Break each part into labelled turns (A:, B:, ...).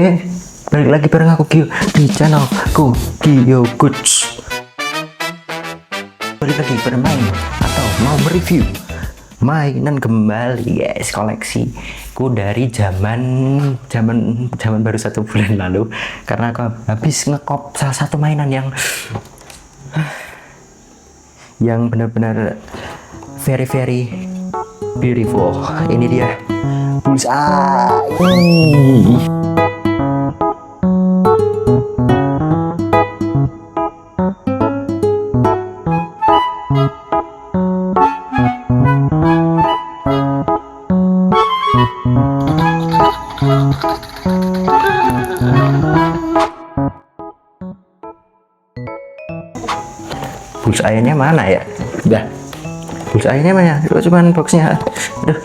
A: Oke, balik lagi bareng aku Gio di channelku Gio Goods. Balik lagi bermain atau mau mereview mainan kembali guys, koleksiku dari zaman baru 1 bulan lalu, karena aku habis ngekop salah satu mainan yang benar-benar very beautiful. Ini dia Bullseye. Bullseye-nya mana ya? Udah. Bullseye-nya mana? Cuman boxnya. Aduh.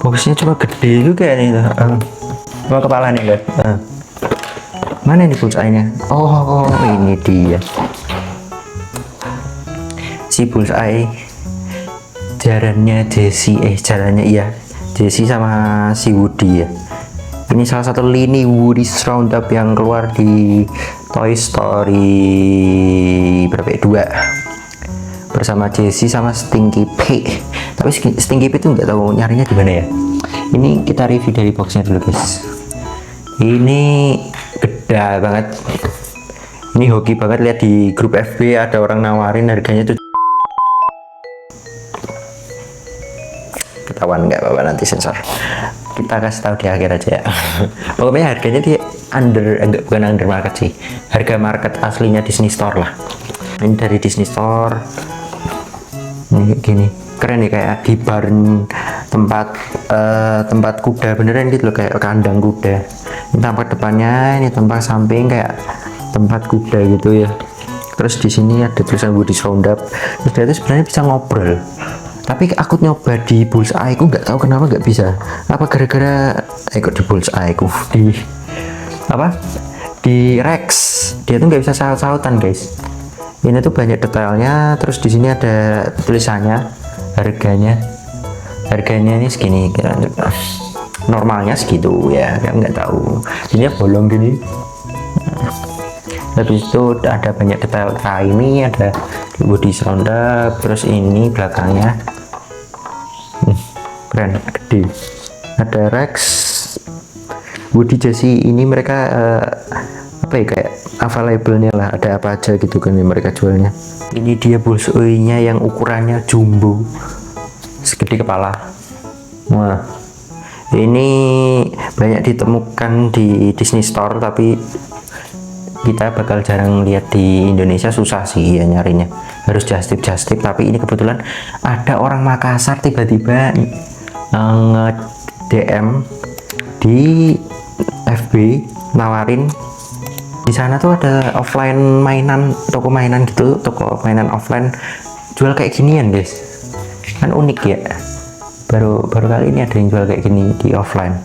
A: Boxnya cuma gede juga nih. Cuma kepala nih, guys. Mana nih Bullseye-nya? Oh, ini dia. Si Bullseye. Jarannya Jessie sama si Woody ya. Ini salah satu lini Woody Roundup yang keluar di Toy Story berapa ya? 2 bersama Jessie sama Stinky Pig. Tapi Stinky Pig itu nggak tahu nyarinya di mana ya. Ini kita review dari boxnya dulu guys. Ini gede banget. Ini hoki banget, lihat di grup FB ada orang nawarin harganya tuh. Ketahuan nggak apa-apa, nanti sensor. Kita kasih tahu di akhir aja ya. Pokoknya harganya dia bukan under market sih. Harga market aslinya Disney Store lah. Ini dari Disney Store. Ini gini, keren nih, kayak di barn tempat kuda beneran gitu loh, kayak kandang kuda. Ini tampak depannya, ini tampak samping kayak tempat kuda gitu ya. Terus di sini ada tulisan Woody Roundup. Terus dia itu sebenarnya bisa ngobrol. Tapi aku nyoba di Bullseye, aku nggak tahu kenapa nggak bisa. Apa gara-gara kok di Bullseye aku di Rex dia tuh nggak bisa saut-sautan guys. Ini tuh banyak detailnya. Terus di sini ada tulisannya, harganya ini segini, normalnya segitu ya, nggak tahu. Ini bolong gini. Habis itu ada banyak detail. Ini ada Woody Roundup. Terus ini belakangnya keren, gede. Ada Rex, Woody, Jessie. Ini mereka kayak available-nya lah, ada apa aja gitu kan yang mereka jualnya. Ini dia Bullseye-nya yang ukurannya jumbo, segede kepala. Wah, ini banyak ditemukan di Disney Store, tapi kita bakal jarang lihat di Indonesia, susah sih ya nyarinya, harus just tip. Tapi ini kebetulan ada orang Makassar tiba-tiba nge-DM di FB nawarin. Di sana tuh ada offline mainan, toko mainan offline jual kayak ginian guys, kan unik ya. Baru kali ini ada yang jual kayak gini di offline.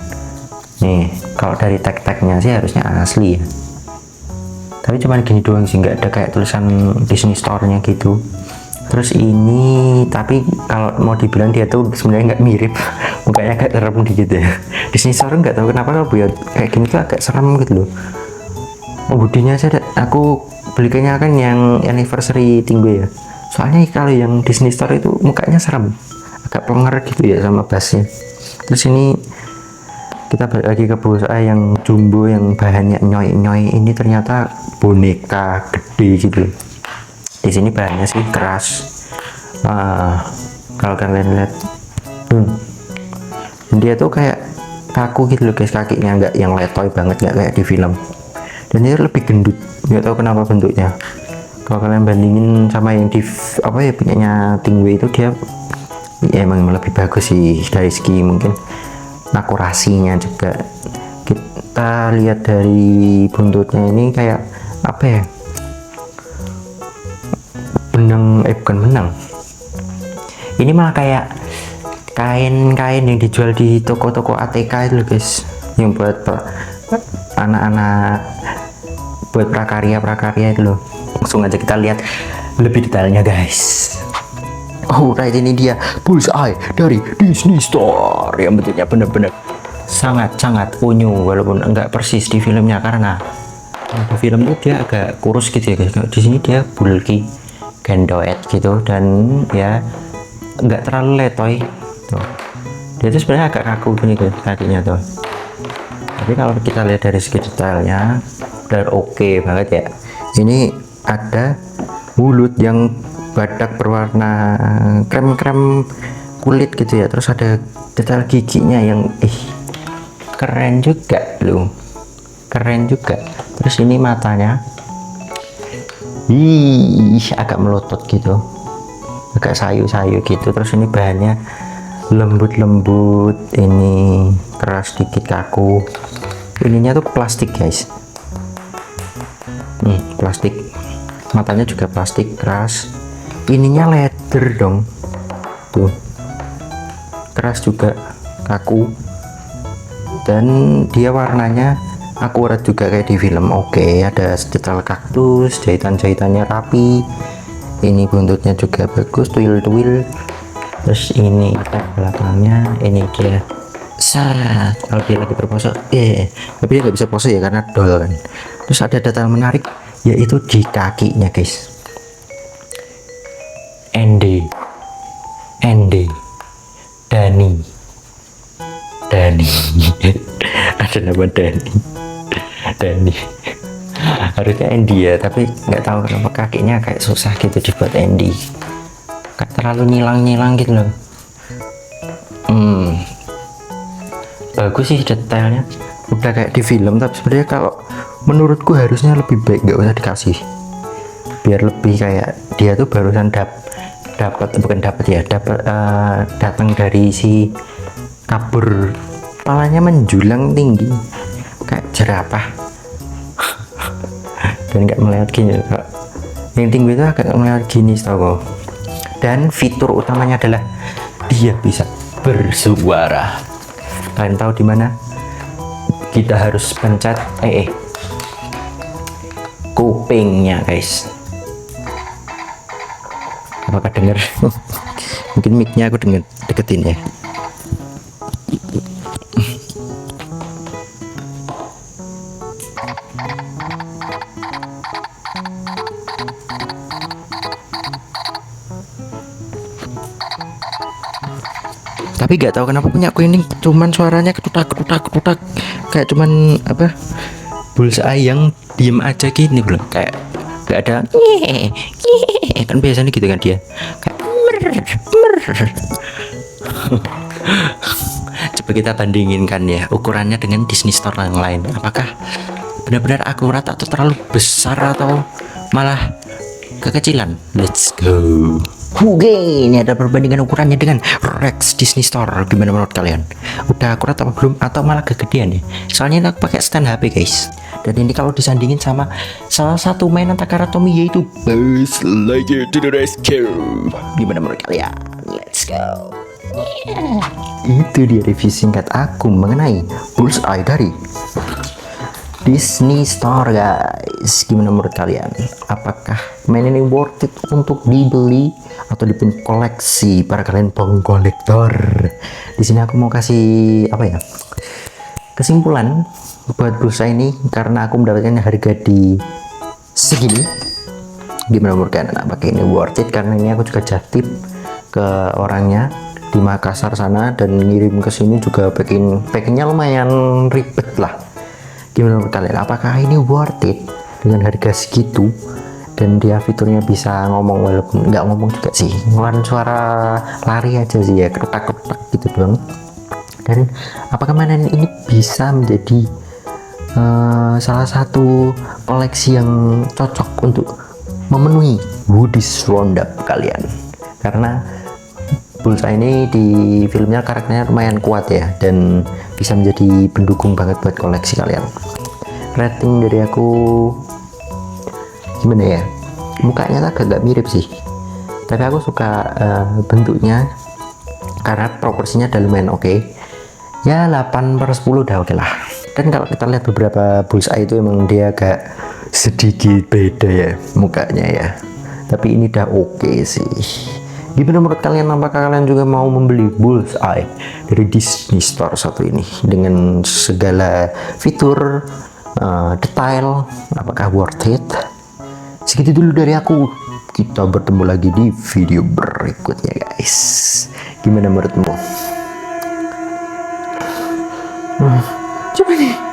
A: Nih, kalau dari tag-tagnya sih harusnya asli ya. Tapi cuman gini doang sih, nggak ada kayak tulisan Disney Store-nya gitu. Terus ini, tapi kalau mau dibilang dia tuh sebenarnya nggak mirip, mukanya agak serem dikit ya. Disney Store nggak tahu kenapa kalau buat kayak gini tuh agak serem gitu loh. Oh, budinya saya aku beli kayaknya kan yang anniversary tinggi ya. Soalnya kalau yang Disney Store itu mukanya serem, agak plenger gitu ya sama bassnya. Terus ini kita balik lagi ke Bullseye yang jumbo, yang bahannya nyoy. Ini ternyata boneka gede gitu. Di sini bahannya sih keras. Kalau kalian lihat, dia tuh kayak kaku gitu loh guys, kakinya nggak yang letoy banget, nggak kayak di film. Dan dia lebih gendut, nggak tahu kenapa bentuknya. Kalau kalian bandingin sama yang di punyanya Tingway itu, dia ya emang lebih bagus sih dari segi mungkin akurasinya juga. Kita lihat dari buntutnya ini kayak apa ya, bukan benang, ini malah kayak kain-kain yang dijual di toko-toko ATK itu loh guys, yang buat anak-anak, buat prakarya itu loh. Langsung aja kita lihat lebih detailnya guys. Oh right, ini dia Bullseye dari Disney Store yang bentuknya bener-bener sangat-sangat unyu walaupun enggak persis di filmnya, karena di film itu dia agak kurus gitu ya guys. Di sini dia bulky, gendoet gitu, dan ya enggak terlalu letoy tuh. Dia itu sebenarnya agak kaku gini guys kakinya tuh, tapi kalau kita lihat dari segi detailnya udah oke banget ya. Ini ada mulut yang badak berwarna krem-krem kulit gitu ya, terus ada detail giginya yang keren juga loh, keren juga. Terus ini matanya agak melotot gitu, agak sayu-sayu gitu. Terus ini bahannya lembut-lembut, ini keras dikit kaku. Ininya tuh plastik guys, plastik. Matanya juga plastik keras. Ininya leather dong tuh, keras juga kaku, dan dia warnanya akurat juga kayak di film. Oke, ada detail kaktus, jahitan-jahitannya rapi. Ini buntutnya juga bagus, tuil-tuil. Terus ini tag belakangnya, ini dia saat kalau dia lagi berpose, tapi dia nggak bisa pose ya karena doll kan. Terus ada detail menarik yaitu di kakinya guys. Andy, Dani ada nama Dani harusnya Andy ya, tapi nggak tahu kenapa kakinya kayak susah gitu dibuat Andy, kayak terlalu nyilang gitu loh. Bagus sih detailnya, udah kayak di film, tapi sebenarnya kalau menurutku harusnya lebih baik nggak usah dikasih, biar lebih kayak dia tuh barusan datang dari si kabur, kepalanya menjulang tinggi kayak jerapah dan nggak melihat gini. Yang tinggi itu agak melihat gini tau. Dan fitur utamanya adalah dia bisa bersuara. Kalian tahu di mana kita harus pencet kupingnya guys. Apakah dengar? Mungkin mic-nya aku deketin ya. Tapi gak tahu kenapa punya aku ini cuman suaranya ketutak kayak cuman apa, bullseye yang diem aja gini loh, kayak gak ada kan biasanya gitu kan dia kayak coba kita bandingkan ya ukurannya dengan Disney Store yang lain, apakah benar-benar akurat atau terlalu besar atau malah kekecilan. Let's go. Oke, ini ada perbandingan ukurannya dengan Rex Disney Store. Gimana menurut kalian? Udah akurat apa belum? Atau malah kegedean ya? Soalnya aku pakai stand HP guys. Dan ini kalau disandingin sama salah satu mainan Takara Tomy yaitu Buzz Lightyear to the Rescue. Gimana menurut kalian? Let's go. Itu dia review singkat aku mengenai Bullseye dari Disney Store guys. Gimana menurut kalian? Apakah mainan ini worth it untuk dibeli atau dipun koleksi para kalian pengkolektor? Di sini aku mau kasih apa ya, kesimpulan buat Bullseye ini, karena aku mendapatkan harga di segini. Gimana menurut kalian? Apakah ini worth it? Karena ini aku juga jatip ke orangnya di Makassar sana dan ngirim ke sini juga, packingnya lumayan ribet lah. Gimana menurut kalian? Apakah ini worth it dengan harga segitu? Dan dia fiturnya bisa ngomong, walaupun nggak ngomong juga sih, ngeluarin suara lari aja sih ya, kerutak-kerutak gitu doang. Dan apakah mainan ini bisa menjadi salah satu koleksi yang cocok untuk memenuhi Woody's Roundup kalian? Karena Bullseye ini di filmnya karakternya lumayan kuat ya, dan bisa menjadi pendukung banget buat koleksi kalian. Rating dari aku gimana ya, mukanya agak mirip sih, tapi aku suka bentuknya karena proporsinya udah lumayan oke. Ya 8/10 udah oke lah. Dan kalau kita lihat beberapa Bullseye itu emang dia agak sedikit beda ya mukanya ya, tapi ini udah oke sih. Gimana menurut kalian? Apakah kalian juga mau membeli Bullseye dari Disney Store satu ini dengan segala fitur, detail? Apakah worth it? Segitu dulu dari aku. Kita bertemu lagi di video berikutnya guys. Gimana menurutmu? Coba nih.